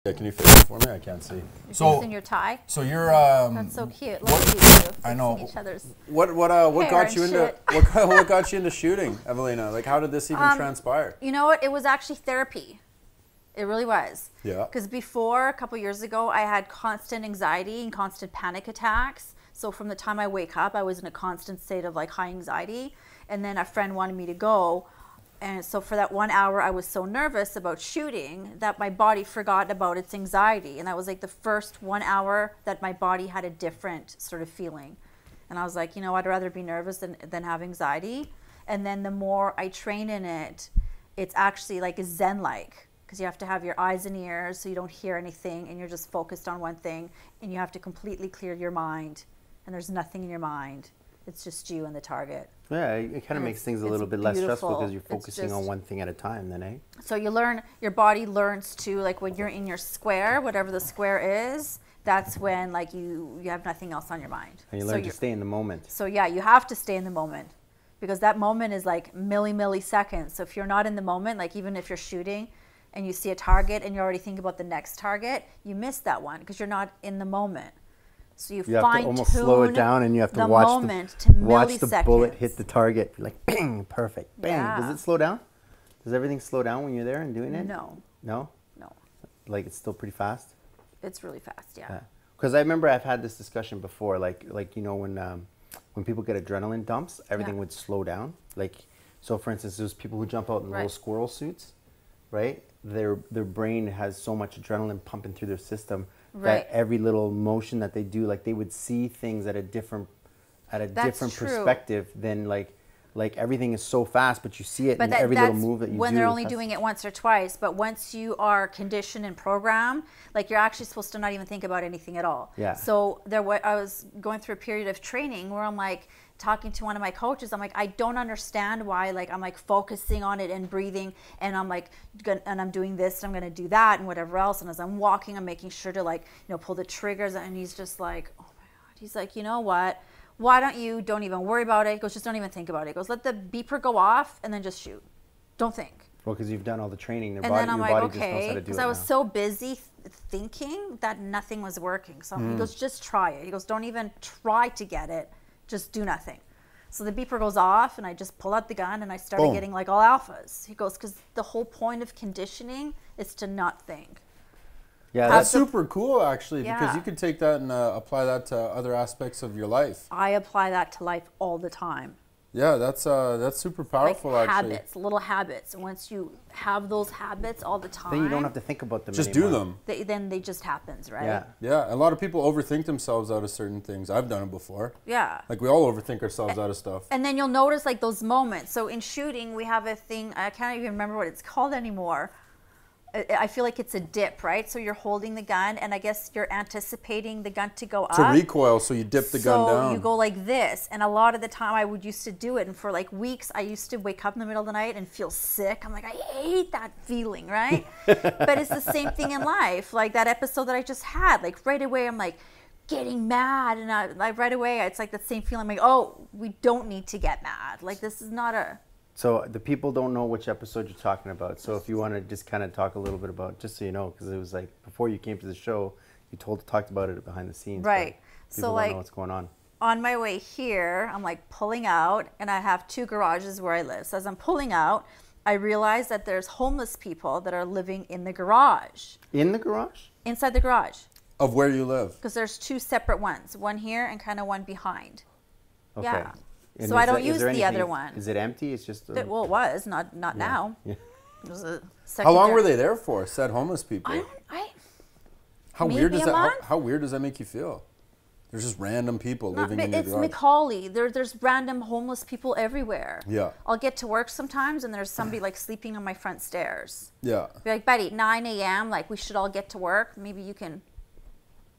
Yeah, can you fix it for me? I can't see. You're fixing your tie? So you're That's so cute. Look at you two. I know. Each other's what got you into what got you into shooting, Evelina? Like, how did this even transpire? You know what? It was actually therapy. It really was. Yeah. Because before, a couple years ago, I had constant anxiety and constant panic attacks. So from the time I wake up, I was in a constant state of like high anxiety. And then a friend wanted me to go. And so for that 1 hour, I was so nervous about shooting that my body forgot about its anxiety. And that was like the first 1 hour that my body had a different sort of feeling. And I was like, you know, I'd rather be nervous than have anxiety. And then the more I train in it, it's actually like a Zen-Like. Because you have to have your eyes and ears so you don't hear anything and you're just focused on one thing. And you have to completely clear your mind. And there's nothing in your mind. It's just you and the target. Yeah, it kind of makes things a little bit less stressful because you're focusing on one thing at a time then, eh? So you learn, your body learns to, like when you're in your square, whatever the square is, that's when like you have nothing else on your mind. And you learn to stay in the moment. So yeah, you have to stay in the moment because that moment is like milliseconds. So if you're not in the moment, like even if you're shooting and you see a target and you already think about the next target, you miss that one because you're not in the moment. So you have to almost slow it down and you have to watch the bullet hit the target. You're like, bang, perfect, bang. Yeah. Does it slow down? Does everything slow down when you're there and doing it? No. No? No. Like it's still pretty fast? It's really fast, yeah. Because I remember I've had this discussion before, like you know, when people get adrenaline dumps, everything would slow down. Like, so for instance, there's people who jump out in little squirrel suits, right? Their brain has so much adrenaline pumping through their system that every little motion that they do, like they would see things at a different perspective than like everything is so fast, but you see it in every little move that you do. When they're only doing it once or twice, but once you are conditioned and programmed, like you're actually supposed to not even think about anything at all. Yeah. So I was going through a period of training where I'm like talking to one of my coaches. I'm like, I don't understand why. Like I'm like focusing on it and breathing, and I'm like, and I'm doing this, and I'm gonna do that, and whatever else. And as I'm walking, I'm making sure to like, you know, pull the triggers. And he's just like, oh my God. He's like, you know what? Why don't even worry about it? He goes, just don't even think about it. He goes, let the beeper go off and then just shoot. Don't think. Well, because you've done all the training. Then I'm like, okay, because I was so busy thinking that nothing was working. So he goes, just try it. He goes, don't even try to get it. Just do nothing. So the beeper goes off and I just pull out the gun and I started getting like all alphas. He goes, because the whole point of conditioning is to not think. Yeah, that's super cool actually, because you could take that and apply that to other aspects of your life. I apply that to life all the time. Yeah, that's super powerful like actually. Habits, little habits. And once you have those habits all the time, then you don't have to think about them just anymore. do them. Then they just happens, right? Yeah. Yeah, a lot of people overthink themselves out of certain things. I've done it before. Yeah. Like we all overthink ourselves out of stuff. And then you'll notice like those moments. So in shooting, we have a thing, I can't even remember what it's called anymore. I feel like it's a dip, right? So you're holding the gun, and I guess you're anticipating the gun to go up. It's a recoil, so you dip the gun down. So you go like this, and a lot of the time I would used to do it, and for like weeks I used to wake up in the middle of the night and feel sick. I'm like, I hate that feeling, right? But it's the same thing in life. Like that episode that I just had, like right away I'm like getting mad, and I right away it's like the same feeling. I'm like, oh, we don't need to get mad. Like this is not a... So the people don't know which episode you're talking about. So if you want to just kind of talk a little bit about, just so you know, because it was like before you came to the show, you talked about it behind the scenes. Right. So like, don't know what's going on my way here, I'm like pulling out, and I have 2 garages where I live. So as I'm pulling out, I realize that there's homeless people that are living in the garage. In the garage? Inside the garage. Of where you live? Because there's 2 separate ones, one here and kind of one behind. Okay. Yeah. And so I don't use the other one. Is it empty? It's just... well, it was. Not now. Yeah. It was a How long were they there for, said homeless people? How weird does that make you feel? There's just random people living in your garage. It's McCauley. There's random homeless people everywhere. Yeah. I'll get to work sometimes, and there's somebody like sleeping on my front stairs. Yeah. Be like, Betty, 9 a.m., like we should all get to work. Maybe you can...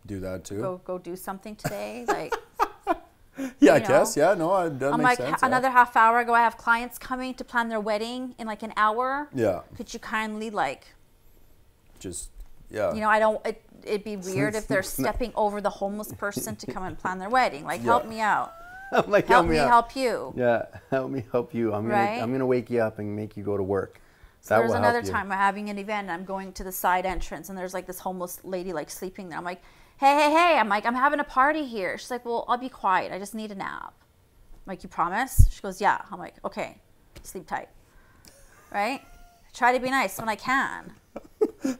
do that too? Go do something today. Like... Yeah, I guess. Yeah, no, that makes sense. Another half hour ago, I have clients coming to plan their wedding in like an hour. Yeah. Could you kindly like... just, yeah. You know, it'd be weird if they're stepping over the homeless person to come and plan their wedding. Like, help me out. I'm like, help me help you. Yeah, help me help you. I'm gonna wake you up and make you go to work. So there's another time we're having an event and I'm going to the side entrance and there's like this homeless lady like sleeping there. I'm like, hey. I'm like, I'm having a party here. She's like, well, I'll be quiet. I just need a nap. I'm like, you promise? She goes, yeah. I'm like, okay, sleep tight. Right? I try to be nice when I can.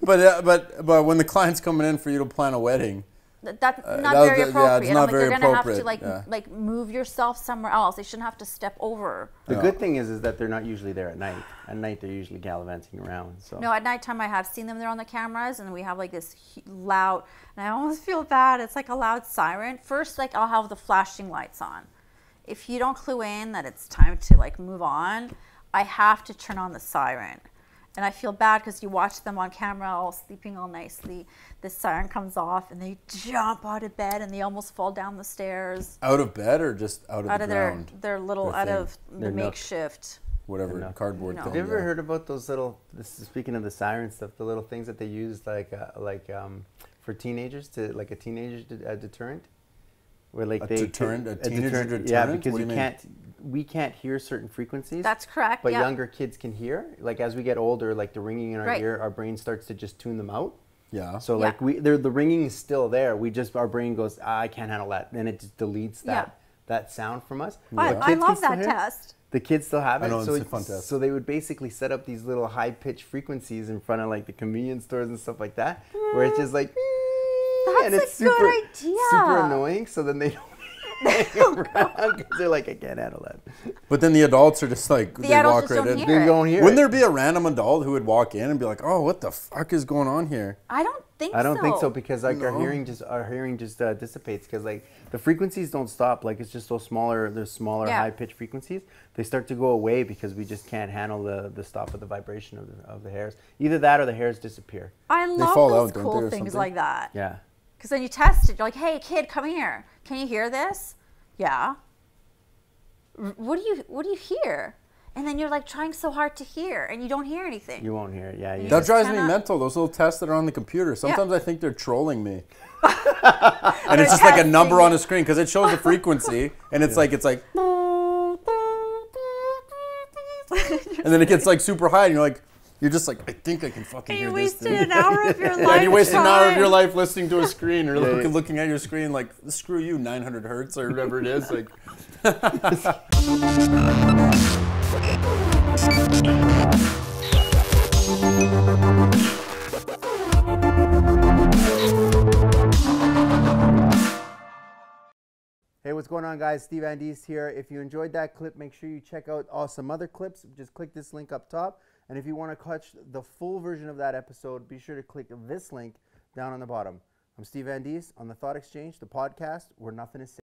But when the client's coming in for you to plan a wedding, that's not very appropriate. Yeah, it's not very you're gonna have appropriate. to like move yourself somewhere else. They shouldn't have to step over. The good thing is that they're not usually there at night. At night they're usually gallivanting around. So no, at nighttime I have seen them there on the cameras, and we have like this loud. And I almost feel bad. It's like a loud siren. First, like I'll have the flashing lights on. If you don't clue in that it's time to like move on, I have to turn on the siren. And I feel bad because you watch them on camera all sleeping all nicely. The siren comes off and they jump out of bed and they almost fall down the stairs. Out of bed or just out of the ground? Their little, out of the makeshift. Whatever, cardboard thing. Have you ever heard about those little, speaking of the siren stuff, the little things that they use for teenagers, to like a teenager deterrent? Where like a teenager deterrent? Yeah, because we can't hear certain frequencies. That's correct. But younger kids can hear. Like as we get older, like the ringing in our ear, our brain starts to just tune them out. Yeah. So like the ringing is still there. Our brain goes, I can't handle that, and it just deletes that sound from us. I love that test. The kids still have it. I know, it's a fun test. So they would basically set up these little high pitched frequencies in front of like the convenience stores and stuff like that, where it's just like. That's a good idea. Super annoying. So then they don't around because they're like, I can't handle that. But then the adults are just like, they walk right in. They don't hear it. Wouldn't there be a random adult who would walk in and be like, oh, what the fuck is going on here? I don't think so. I don't think so because like our hearing just dissipates because like the frequencies don't stop. Like it's just those smaller high pitched frequencies. They start to go away because we just can't handle the stop of the vibration of the hairs. Either that or the hairs disappear. I love those cool things like that. Yeah. Because then you test it. You're like, hey, kid, come here. Can you hear this? Yeah. What do you hear? And then you're like trying so hard to hear, and you don't hear anything. You won't hear it. Yeah. That drives me mental. Those little tests that are on the computer. Sometimes I think they're trolling me. And it's just like a number on a screen because it shows the frequency, and it's like. And then it gets like super high, and you're just like, I think I can fucking hear this thing. You wasted an hour of your life. And you wasted an hour of your life listening to a screen or looking at your screen like, screw you, 900 hertz or whatever it is. Like. Hey, what's going on, guys? Steve Andis here. If you enjoyed that clip, make sure you check out some other clips. Just click this link up top. And if you want to catch the full version of that episode, be sure to click this link down on the bottom. I'm Steve Andis on The Thought Exchange, the podcast where nothing is safe.